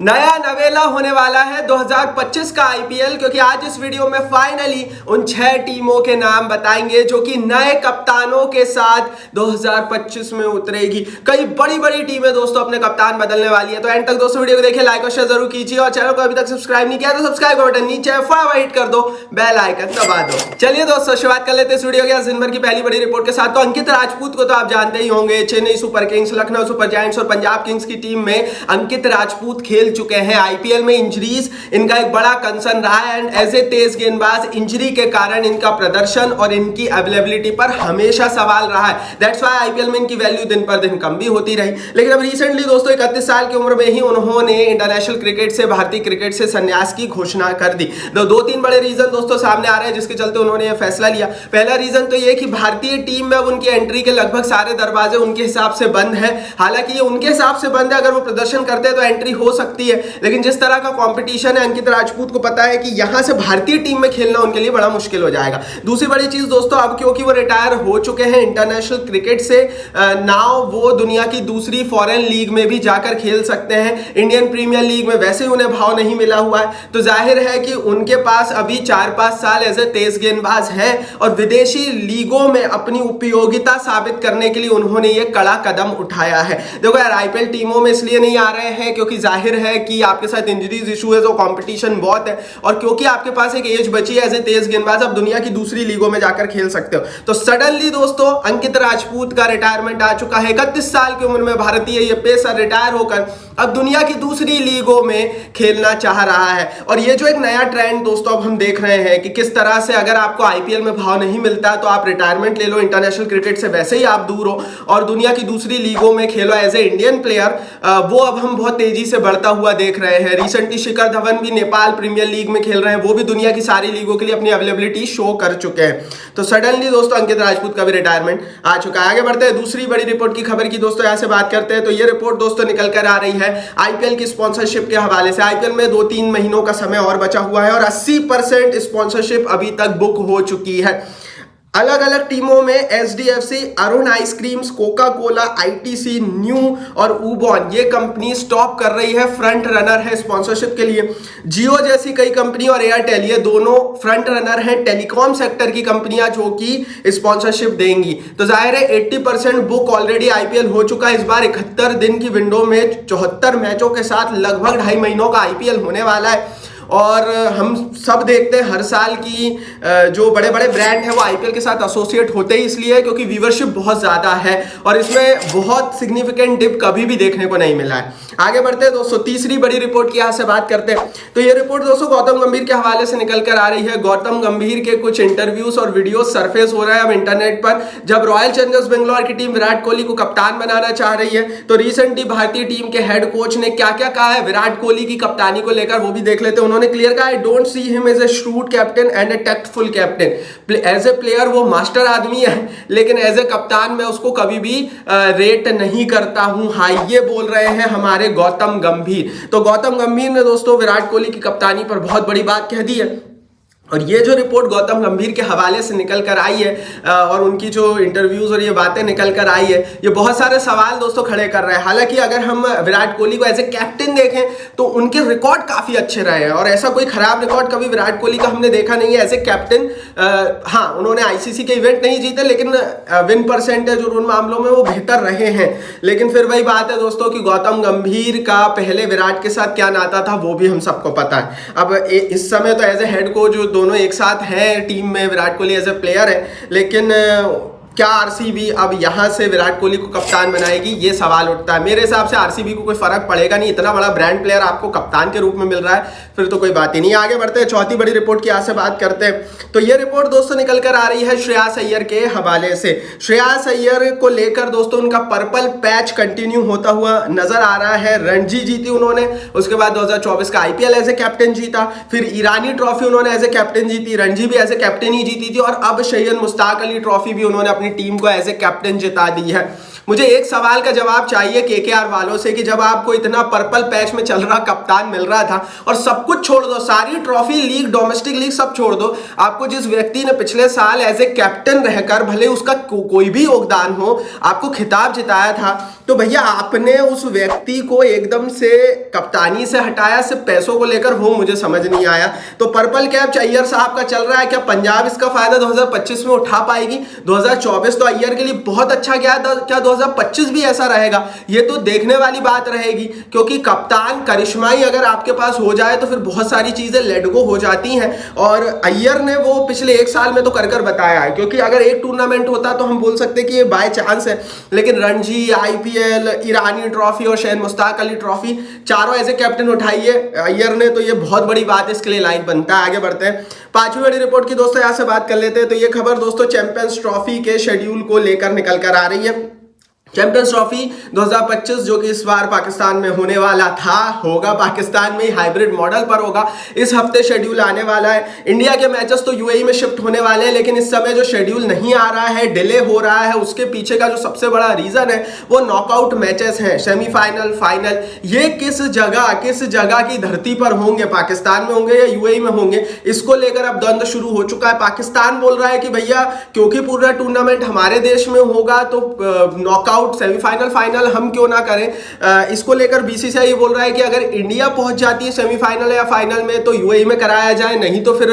नया नवेला होने वाला है 2025 का आईपीएल, क्योंकि आज इस वीडियो में फाइनली उन 6 टीमों के नाम बताएंगे जो कि नए कप्तानों के साथ 2025 में उतरेगी। कई बड़ी बड़ी टीमें दोस्तों अपने कप्तान बदलने वाली है, तो एंड तक दोस्तों वीडियो को देखिए, लाइक और शेयर जरूर कीजिए और चैनल को अभी तक सब्सक्राइब नहीं किया तो सब्सक्राइब का बटन नीचे है, फटाफट हिट कर दो, बेल आइकन दबा दो। चलिए दोस्तों शुरुआत कर लेते हैं इस वीडियो के दिन भर की पहली बड़ी रिपोर्ट के साथ। तो अंकित राजपूत को तो आप जानते ही होंगे, Chennai super Kings, Lucknow super giants और पंजाब किंग्स की टीम में अंकित राजपूत खेल चुके हैं। आईपीएल में इंजरीज इनका एक बड़ा कंसर्न रहा है एंड एज ए तेज गेंदबाज इंजरी के कारण इनका प्रदर्शन और इनकी अवेलेबिलिटी पर हमेशा सवाल रहा है। दैट्स व्हाई आईपीएल में इनकी वैल्यू दिन पर दिन कम भी होती रही। लेकिन अब रिसेंटली दोस्तों 31 साल की उम्र में ही उन्होंने इंटरनेशनल क्रिकेट से, भारतीय क्रिकेट से संन्यास की घोषणा कर दी। दो तीन बड़े रीजन दोस्तों सामने आ रहे हैं जिसके चलते उन्होंने यह फैसला लिया। पहला रीजन तो यह कि भारतीय टीम में अब उनकी एंट्री के लगभग सारे दरवाजे उनके हिसाब से बंद है। हालांकि ये उनके हिसाब से बंद है, अगर वो प्रदर्शन करते हैं तो एंट्री हो सकती है, लेकिन जिस तरह का कंपटीशन है अंकित राजपूत को पता है कि यहां से भारतीय टीम में खेलना उनके लिए बड़ा मुश्किल हो जाएगा। दूसरी बड़ी चीज दोस्तों, अब क्योंकि वो रिटायर हो चुके हैं इंटरनेशनल क्रिकेट से, नाउ वो दुनिया की दूसरी फॉरेन लीग में भी जाकर खेल सकते हैं। इंडियन प्रीमियर लीग में वैसे ही उन्हें भाव नहीं मिला हुआ है, तो जाहिर है कि उनके पास अभी 4-5 साल एज ए तेज गेंदबाज है और विदेशी लीगों में अपनी उपयोगिता साबित करने के लिए उन्होंने ये कड़ा कदम उठाया है। देखो यार, आईपीएल टीमों में इसलिए नहीं आ रहे हैं क्योंकि जाहिर है कि आपके साथ इंजरीज इशू है, तो कंपटीशन बहुत है, और क्योंकि आपके पास एक एज बची है एज ए तेज गेंदबाज, आप दुनिया की दूसरी लीगों में जाकर खेल सकते हो। तो सडनली दोस्तों अंकित राजपूत का रिटायरमेंट आ चुका है। 31 साल की उम्र में भारतीय ये पेसर रिटायर होकर अब दुनिया की दूसरी लीगों में खेलना चाह रहा है। और ये जो एक नया ट्रेंड दोस्तों अब हम देख रहे हैं कि किस तरह से अगर आपको आईपीएल में भाव नहीं मिलता तो आप रिटायरमेंट ले लो, इंटरनेशनल क्रिकेट से वैसे ही आप दूर हो और दुनिया की दूसरी लीगों में खेलो एज ए इंडियन प्लेयर, वो अब हम बहुत तेजी से बढ़ता हुआ देख रहे हैं। रिसेंटली शिखर धवन भी नेपाल प्रीमियर लीग में खेल रहे हैं, वो भी दुनिया की सारी लीगों के लिए अपनी अवेलेबिलिटी शो कर चुके हैं। तो सडनली दोस्तों अंकित राजपूत का भी रिटायरमेंट आ चुका है। आगे बढ़ते हैं दूसरी बड़ी रिपोर्ट की खबर की दोस्तों, यहां से बात करते हैं। तो ये रिपोर्ट दोस्तों निकल कर आ रही है आईपीएल की स्पॉन्सरशिप के हवाले से। आईपीएल में 2-3 महीनों का समय और बचा हुआ है और 80% स्पॉन्सरशिप अभी तक बुक हो चुकी है। अलग अलग टीमों में HDFC, Arun ice creams, Coca Cola, ITC, new और ऊबॉन ये कंपनी स्टॉप कर रही है, फ्रंट रनर है स्पॉन्सरशिप के लिए। जियो जैसी कई कंपनी और एयरटेल ये दोनों फ्रंट रनर हैं टेलीकॉम सेक्टर की कंपनियां जो कि स्पॉन्सरशिप देंगी। तो जाहिर है 80% बुक ऑलरेडी आईपीएल हो चुका है। इस बार 71 दिन की विंडो में 74 मैचों के साथ लगभग 2.5 महीनों का आईपीएल होने वाला है। और हम सब देखते हैं हर साल की जो बड़े बड़े ब्रांड हैं वो आईपीएल के साथ एसोसिएट होते ही इसलिए क्योंकि व्यूवरशिप बहुत ज़्यादा है और इसमें बहुत सिग्निफिकेंट डिप कभी भी देखने को नहीं मिला है। आगे बढ़ते हैं दोस्तों, तीसरी बड़ी रिपोर्ट की यहाँ से बात करते हैं। तो ये रिपोर्ट दोस्तों गौतम गंभीर के हवाले से निकल कर आ रही है। गौतम गंभीर के कुछ इंटरव्यूज और वीडियो सरफेस हो रहे हैं अब इंटरनेट पर। जब रॉयल चैलेंजर्स बेंगलोर की टीम विराट कोहली को कप्तान बनाना चाह रही है, तो रिसेंटली भारतीय टीम के हेड कोच ने क्या क्या कहा है विराट कोहली की कप्तानी को लेकर, वो भी देख लेते हैं। उन्होंने clear I don't see him as a shrewd captain and a tactful captain. As a player वो मास्टर आदमी है, लेकिन एज ए कप्तान मैं उसको कभी भी रेट नहीं करता हूं। हाँ, ये बोल रहे हैं हमारे गौतम गंभीर। तो गौतम गंभीर ने दोस्तों विराट कोहली की कप्तानी पर बहुत बड़ी बात कह दी है। और ये जो रिपोर्ट गौतम गंभीर के हवाले से निकल कर आई है और उनकी जो इंटरव्यूज और ये बातें निकल कर आई है, ये बहुत सारे सवाल दोस्तों खड़े कर रहे हैं। हालांकि अगर हम विराट कोहली को एज ए कैप्टन देखें तो उनके रिकॉर्ड काफ़ी अच्छे रहे हैं और ऐसा कोई खराब रिकॉर्ड कभी विराट कोहली का हमने देखा नहीं है एज ए कैप्टन। हाँ, उन्होंने आईसीसी के इवेंट नहीं जीते, लेकिन विन परसेंटेज और उन मामलों में वो बेहतर रहे हैं। लेकिन फिर वही बात है दोस्तों कि गौतम गंभीर का पहले विराट के साथ क्या नाता था वो भी हम सबको पता है। अब इस समय तो एज ए हेड कोच दोनों एक साथ हैं टीम में, Virat Kohli as a player है, लेकिन क्या आरसीबी अब यहां से विराट कोहली को कप्तान बनाएगी, ये सवाल उठता है। मेरे हिसाब से आरसीबी को कोई फर्क पड़ेगा नहीं, इतना बड़ा ब्रांड प्लेयर आपको कप्तान के रूप में मिल रहा है, फिर तो कोई बात ही नहीं। आगे बढ़ते हैं, चौथी बड़ी रिपोर्ट की यहाँ से बात करते हैं। तो ये रिपोर्ट दोस्तों निकल कर आ रही है श्रेयस अय्यर के हवाले से। श्रेयस अय्यर को लेकर दोस्तों उनका पर्पल पैच कंटिन्यू होता हुआ नजर आ रहा है। रणजी जीती उन्होंने, उसके बाद 2024 का आईपीएल एज ए कैप्टन जीता, फिर ईरानी ट्रॉफी उन्होंने एज ए कैप्टन जीती, रणजी भी एज ए कैप्टन ही जीती थी और अब सैयद मुश्ताक अली ट्रॉफी भी उन्होंने अपनी टीम को एज ए कैप्टन जिता दी है। मुझे एक सवाल का जवाब चाहिए केकेआर वालों से कि जब आपको इतना पर्पल पैच में चल रहा कप्तान मिल रहा था और सब कुछ छोड़ दो, सारी ट्रॉफी, लीग, डोमेस्टिक लीग सब छोड़ दो, आपको जिस व्यक्ति ने पिछले साल एज ए कैप्टन रहकर, भले उसका कोई भी योगदान हो, आपको खिताब जिताया था, तो भैया आपने उस व्यक्ति को एकदम से कप्तानी से हटाया सिर्फ पैसों को लेकर, वो मुझे समझ नहीं आया। तो पर्पल कैप अय्यर साहब का चल रहा है, क्या पंजाब इसका फायदा 2025 में उठा पाएगी? 2024 तो अय्यर के लिए बहुत अच्छा गया, क्या 2025 भी ऐसा रहेगा? ये तो देखने वाली बात रहेगी, क्योंकि कप्तान करिश्माई अगर आपके पास हो जाए तो फिर बहुत सारी चीजें लेट गो हो जाती हैं, और अय्यर ने वो पिछले एक साल में तो कर बताया है। क्योंकि अगर एक टूर्नामेंट होता तो हम बोल सकते कि ये बाय चांस है, लेकिन रणजी, आईपीएल, ईरानी ट्रॉफी और शहन मुश्ताक अली ट्रॉफी चारों ऐसे कैप्टन उठाई है अय्यर ने, तो ये बहुत बड़ी बात है, इसके लिए लाइक बनता है। आगे बढ़ते हैं, पांचवी बड़ी रिपोर्ट की दोस्तों यहां से बात कर लेते हैं। तो ये खबर दोस्तों चैंपियंस ट्रॉफी के शेड्यूल को लेकर निकल कर आ रही है। चैंपियंस ट्रॉफी 2025 जो कि इस बार पाकिस्तान में होने वाला था, होगा पाकिस्तान में, हाइब्रिड मॉडल पर होगा। इस हफ्ते शेड्यूल आने वाला है। इंडिया के मैचेस तो यूएई में शिफ्ट होने वाले हैं, लेकिन इस समय जो शेड्यूल नहीं आ रहा है, डिले हो रहा है, उसके पीछे का जो सबसे बड़ा रीजन है वो नॉकआउट मैचेस हैं, सेमीफाइनल, फाइनल। ये किस जगह की धरती पर होंगे, पाकिस्तान में होंगे या यूएई में होंगे, इसको लेकर अब द्वंद्व शुरू हो चुका है। पाकिस्तान बोल रहा है कि भैया क्योंकि पूरा टूर्नामेंट हमारे देश में होगा तो नॉकआउट, सेमीफाइनल, फाइनल हम क्यों ना करें। इसको लेकर बीसीसीआई बोल रहा है कि अगर इंडिया पहुंच जाती है सेमीफाइनल या फाइनल में तो यूएई में कराया जाए, नहीं तो फिर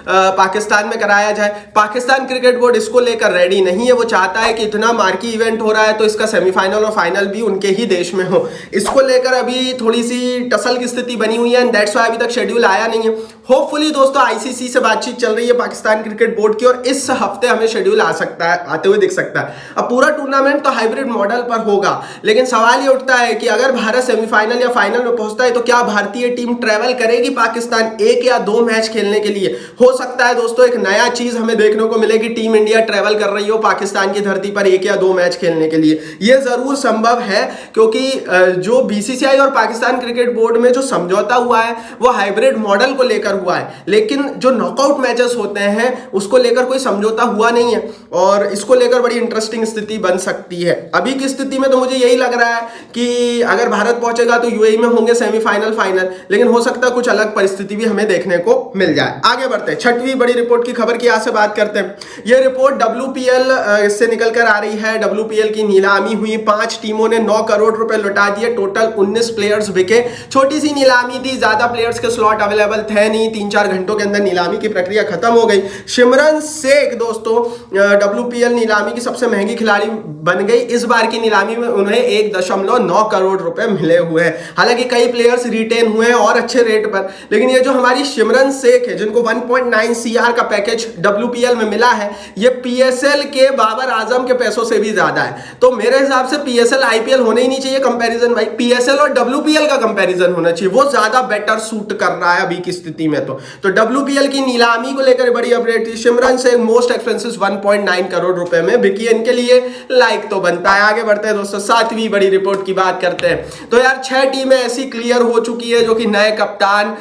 पाकिस्तान में कराया जाए। पाकिस्तान क्रिकेट बोर्ड इसको लेकर रेडी नहीं है, वो चाहता है कि इतना मार्की इवेंट हो रहा है तो इसका सेमीफाइनल और फाइनल भी उनके ही देश में हो। इसको लेकर अभी थोड़ी सी टसल की स्थिति बनी हुई है, एंड दैट्स व्हाई अभी तक शेड्यूल आया नहीं है। होपफुली दोस्तों आईसीसी से बातचीत चल रही है पाकिस्तान क्रिकेट बोर्ड की, और इस हफ्ते हमें शेड्यूल आ सकता है, आते हुए दिख सकता है। अब पूरा टूर्नामेंट तो हाइब्रिड मॉडल पर होगा, लेकिन सवाल ये उठता है कि अगर भारत सेमीफाइनल या फाइनल में पहुंचता है तो क्या भारतीय टीम ट्रेवल करेगी पाकिस्तान 1 या 2 मैच खेलने के लिए? हो सकता है दोस्तों एक नया चीज हमें देखने को मिलेगी, टीम इंडिया ट्रेवल कर रही हो पाकिस्तान की धरती पर 1 या 2 मैच खेलने के लिए। यह जरूर संभव है, क्योंकि जो बीसीसीआई और पाकिस्तान क्रिकेट बोर्ड में जो समझौता हुआ है वो हाइब्रिड मॉडल को लेकर हुआ है, लेकिन जो नॉकआउट मैचेस होते हैं उसको लेकर कोई समझौता हुआ नहीं है, और इसको लेकर बड़ी इंटरेस्टिंग स्थिति बन सकती है। अभी की स्थिति में तो मुझे यही लग रहा है कि अगर भारत पहुंचेगा तो यूएई में होंगे सेमीफाइनल, फाइनल, लेकिन हो सकता है कुछ अलग परिस्थिति भी हमें देखने को मिल जाए। आगे बढ़ते हैं, छठवीं बड़ी रिपोर्ट की खबर की यहां से बात करते हैं। यह रिपोर्ट WPL से निकल कर आ रही है। WPL की नीलामी हुई, 5 टीमों ने 9 करोड़ रुपए लौटा दिए, टोटल 19 प्लेयर्स बिके। छोटी सी नीलामी थी, ज्यादा प्लेयर्स के स्लॉट अवेलेबल थे नहीं, 3-4 घंटों के अंदर नीलामी की प्रक्रिया खत्म हो गई। सिमरन शेख दोस्तों WPL नीलामी की सबसे महंगी खिलाड़ी बन गई। इस बार की नीलामी में उन्हें 1.9 करोड़ रुपए मिले हुए हैं। हालांकि कई प्लेयर्स रिटेन हुए हैं और अच्छे रेट पर, लेकिन ये जो हमारी सिमरन शेख है जिनको 1.9 CR का पैकेज WPL में मिला है, ये PSL के बाबर आजम के पैसों से भी ज्यादा है। तो मेरे हिसाब से PSL IPL होने ही नहीं चाहिए कंपैरिजन भाई, PSL और WPL का कंपैरिजन होना चाहिए, वो ज्यादा बेटर सूट कर रहा है अभी की स्थिति में। तो WPL की नीलामी को लेकर बड़ी अपडेट थी। सिमरन शेख मोस्ट एक्सपेंसिव 1.9 करोड़ रुपए में बिकी, इनके लिए लाइक तो बनता है। आगे बढ़ते हैं दोस्तों, सातवीं बड़ी रिपोर्ट की बात करते हैं। तो यार 6 टीमें ऐसी क्लियर हो चुकी है जो कि नए कप्तान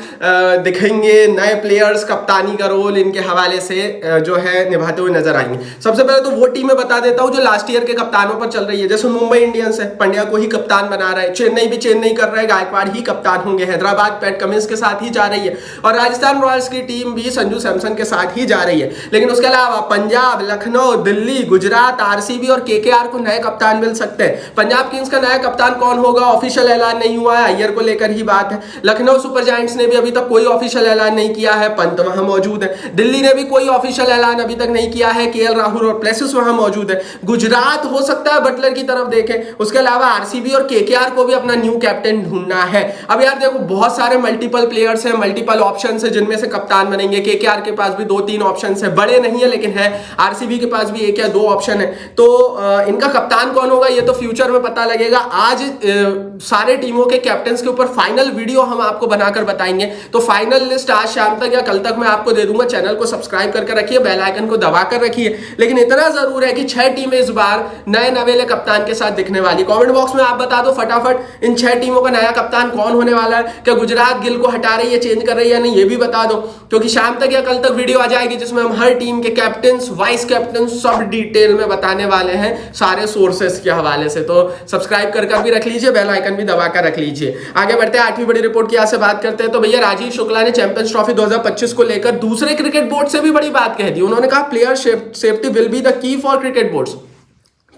दिखेंगे, नए प्लेयर्स कप्तानी का रोल इनके हवाले से जो है निभाते हुए नजर आएंगे। सबसे पहले तो वो टीमें बता देता हूं जो लास्ट ईयर के कप्तानों पर चल रही है। जैसे मुंबई इंडियंस है, पंड्या को ही कप्तान बना रहा है। चेन्नई भी चेन्नई कर रहा है, गायकवाड़ ही कप्तान होंगे। हैदराबाद पैट कमिंस के साथ ही जा रही है, और राजस्थान रॉयल्स की टीम भी संजू सैमसन के साथ ही जा रही है। लेकिन उसके अलावा पंजाब, लखनऊ, दिल्ली, गुजरात, RCB और KKR को नए कप्तान मिल सकते हैं। पंजाब किंग्स का नया कप्तान कौन होगा ऑफिशियल ऐलान नहीं हुआ है, अय्यर को लेकर ही बात है। लखनऊ सुपर जायंट्स ने भी अभी तक कोई ऑफिशियल ऐलान नहीं किया है, पंत वहां मौजूद है। दिल्ली ने भी कोई ऑफिशियल ऐलान अभी तक नहीं किया है, KL राहुल और प्लेसिस वहां मौजूद है। गुजरात हो सकता है बटलर की तरफ देखें। उसके अलावा RCB और KKR को भी अपना न्यू कैप्टन ढूंढना है। अब यार देखो बहुत सारे मल्टीपल प्लेयर्स हैं, मल्टीपल ऑप्शन है जिनमें से कप्तान बनेंगे। KKR के पास भी 2-3 ऑप्शन है, बड़े नहीं है लेकिन है। RCB के पास भी 1 या 2 ऑप्शन है। तो इनका कप्तान कौन होगा ये तो फ्यूचर में पता लगेगा। आज सारे टीमों के कैप्टन के ऊपर फाइनल वीडियो हम आपको बनाकर बताएंगे। तो फाइनल लिस्ट आज शाम तक या कल तक मैं आपको दे दूंगा। चैनल को सब्सक्राइब करके रखिए, बेल आइकन को दबाकर रखिए। लेकिन इतना जरूर है कि 6 टीमें इस बार नए नवेले कप्तान के साथ दिखने वाली। कमेंट बॉक्स में आप बता दो फटाफट इन 6 टीमों का नया कप्तान कौन होने वाला है। क्या गुजरात गिल को हटा रही है, चेंज कर रही है या नहीं, ये भी बता दो, क्योंकि शाम तक या कल तक वीडियो आ जाएगी जिसमें हम हर टीम के कैप्टन, वाइस कैप्टन सब डिटेल में बताने वाले हैं सारे सोर्सेज सोर्सेस के हवाले से। तो सब्सक्राइब कर भी रख लीजिए, बेल आइकन भी दबा कर रख लीजिए। आगे बढ़ते हैं, 8वीं बड़ी रिपोर्ट की यहाँ से बात करते हैं। तो भैया राजीव शुक्ला ने चैंपियंस ट्रॉफी 2025 को लेकर दूसरे क्रिकेट बोर्ड से भी बड़ी बात कह दी। उन्होंने कहा player safety will be the key for cricket boards.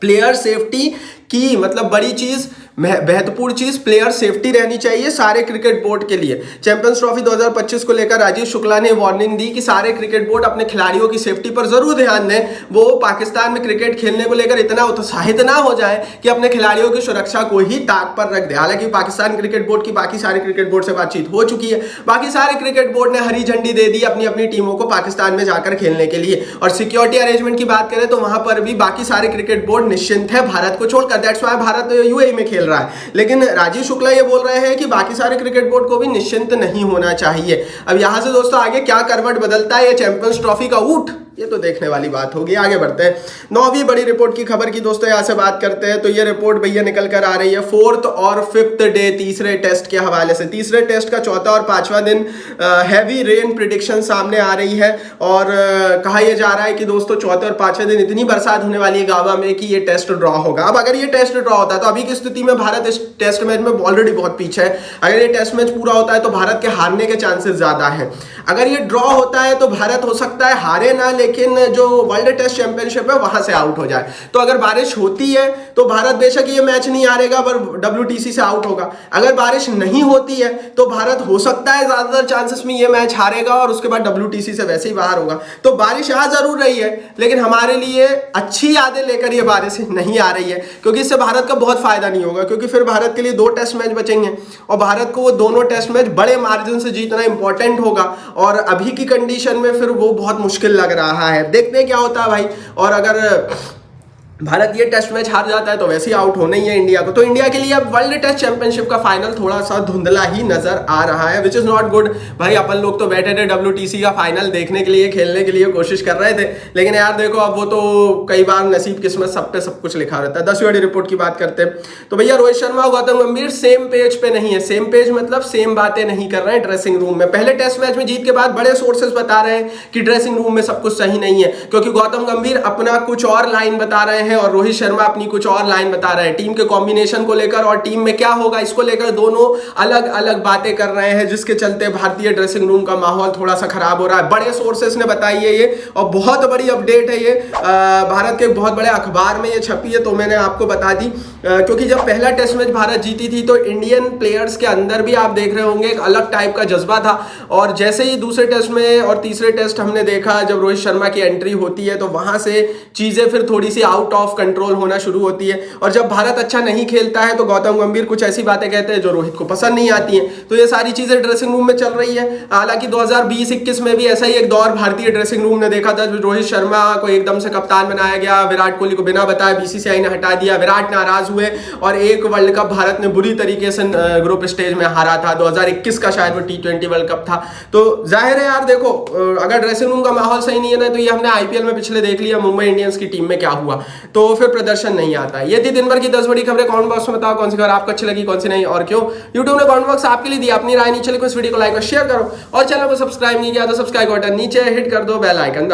Player safety की मतलब बड़ी चीज, महत्वपूर्ण चीज प्लेयर सेफ्टी रहनी चाहिए सारे क्रिकेट बोर्ड के लिए। चैंपियंस ट्रॉफी 2025 को लेकर राजीव शुक्ला ने वार्निंग दी कि सारे क्रिकेट बोर्ड अपने खिलाड़ियों की सेफ्टी पर जरूर ध्यान दें। वो पाकिस्तान में क्रिकेट खेलने को लेकर इतना उत्साहित ना हो जाए कि अपने खिलाड़ियों की सुरक्षा को ही ताक पर रख दे। हालांकि पाकिस्तान क्रिकेट बोर्ड की बाकी सारे क्रिकेट बोर्ड से बातचीत हो चुकी है, बाकी सारे क्रिकेट बोर्ड ने हरी झंडी दे दी अपनी अपनी टीमों को पाकिस्तान में जाकर खेलने के लिए। और सिक्योरिटी अरेंजमेंट की बात करें तो वहां पर भी बाकी सारे क्रिकेट बोर्ड निश्चिंत है भारत को छोड़कर। दैट्स व्हाई भारत यूएई में खेल रहा है। लेकिन राजीव शुक्ला ये बोल रहे हैं कि बाकी सारे क्रिकेट बोर्ड को भी निश्चिंत नहीं होना चाहिए। अब यहां से दोस्तों आगे क्या करवट बदलता है ये चैंपियंस ट्रॉफी का ऊंट, ये तो देखने वाली बात होगी। आगे बढ़ते हैं, 9वीं बड़ी रिपोर्ट की खबर की दोस्तों यहां से बात करते हैं। तो ये रिपोर्ट भैया निकल कर आ रही है 4th और 5th डे तीसरे टेस्ट के हवाले से। तीसरे टेस्ट का चौथा और पांचवा दिन हैवी रेन प्रिडिक्शन सामने आ रही है और कहा यह जा रहा है कि दोस्तों चौथे और पांचवें दिन इतनी बरसात होने वाली है गावा में कि ये टेस्ट ड्रॉ होगा। अब अगर ये टेस्ट ड्रॉ होता है तो अभी की स्थिति में भारत इस टेस्ट मैच में ऑलरेडी बहुत पीछे है। अगर ये टेस्ट मैच पूरा होता है तो भारत के हारने के चांसेस ज्यादा है। अगर ये ड्रॉ होता है तो भारत हो सकता है हारे ना, लेकिन जो वर्ल्ड टेस्ट चैंपियनशिप है वहां से आउट हो जाए। तो अगर बारिश होती है तो भारत बेशक ये मैच नहीं हारेगा पर WTC से आउट होगा। अगर बारिश नहीं होती है तो भारत हो सकता है ज्यादातर चांसेस में ये मैच हारेगा और उसके बाद WTC से वैसे ही बाहर होगा। तो बारिश आ जरूर रही है लेकिन हमारे लिए अच्छी यादें लेकर ये बारिश नहीं आ रही है, क्योंकि इससे भारत का बहुत फायदा नहीं होगा। क्योंकि फिर भारत के लिए 2 टेस्ट मैच बचेंगे और भारत को वो दोनों टेस्ट मैच बड़े मार्जिन से जीतना इंपॉर्टेंट होगा और अभी की कंडीशन में फिर वो बहुत मुश्किल लग रहा है। देखते हैं क्या होता है भाई। और अगर भारत ये टेस्ट मैच हार जाता है तो वैसे ही आउट होना ही है इंडिया को। तो इंडिया के लिए अब वर्ल्ड टेस्ट चैंपियनशिप का फाइनल थोड़ा सा धुंधला ही नजर आ रहा है, विच इज नॉट गुड। भाई अपन लोग तो बैठे थे WTC का फाइनल देखने के लिए, खेलने के लिए कोशिश कर रहे थे, लेकिन यार देखो अब वो तो कई बार नसीब किस्मत सब पे सब कुछ लिखा रहता है। 10वीं बड़ी रिपोर्ट की बात करते हैं तो भैया रोहित शर्मा और गौतम गंभीर सेम पेज पे नहीं है। सेम पेज मतलब सेम बातें नहीं कर रहे हैं ड्रेसिंग रूम में। पहले टेस्ट मैच में जीत के बाद बड़े सोर्सेस बता रहे हैं कि ड्रेसिंग रूम में सब कुछ सही नहीं है, क्योंकि गौतम गंभीर अपना कुछ और लाइन बता रहे हैं और रोहित शर्मा अपनी कुछ और लाइन बता रहे हैं। टीम के कॉम्बिनेशन को लेकर और टीम में क्या होगा इसको लेकर दोनों अलग अलग बातें कर रहे हैं, जिसके चलते भारतीय ड्रेसिंग रूम का माहौल थोड़ा सा खराब हो रहा है। बड़े सोर्सेस ने बताई है ये और बहुत बड़ी अपडेट है ये। भारत के बहुत बड़े अखबार में ये छपी है तो मैंने आपको बता दी, क्योंकि जब पहला टेस्ट मैच भारत जीती थी तो इंडियन प्लेयर्स के अंदर भी आप देख रहे होंगे एक अलग टाइप का जज्बा था। और जैसे ही दूसरे टेस्ट में और तीसरे टेस्ट हमने देखा जब रोहित शर्मा की एंट्री होती है तो वहां से चीजें फिर थोड़ी सी आउट ऑफ कंट्रोल होना शुरू होती है। और जब भारत अच्छा नहीं खेलता है तो गौतम गंभीर कुछ ऐसी बातें कहते हैं जो रोहित को पसंद नहीं आती हैं। तो ये सारी चीजें ड्रेसिंग रूम में चल रही है। हालांकि 2020-21 में भी ऐसा ही एक दौर भारतीय ड्रेसिंग रूम ने देखा था। रोहित शर्मा को एकदम से कप्तान बनाया गया, विराट कोहली को बिना बताए BCCI ने हटा दिया, विराट नाराज हुए और एक वर्ल्ड कप भारत ने बुरी तरीके से ग्रुप स्टेज में हारा था। 2021 का शायद वो T20 वर्ल्ड कप था। तो जाहिर है यार देखो अगर ड्रेसिंग रूम का माहौल सही नहीं है ना, तो ये हमने IPL में पिछले देख लिया मुंबई इंडियंस की टीम में क्या हुआ, तो फिर प्रदर्शन नहीं आता है। ये थी दिन भर की 10 बड़ी खबरें। कमेंट बॉक्स में बताओ कौन सी खबर आपको अच्छी लगी कौन सी नहीं और क्यों। YouTube ने कमेंट बॉक्स आपके लिए दिया, अपनी राय नीचे लिखो, इस वीडियो को लाइक और शेयर करो और चैनल को सब्सक्राइब नहीं किया तो सब्सक्राइब बटन नीचे हिट कर दो, बेल आइकन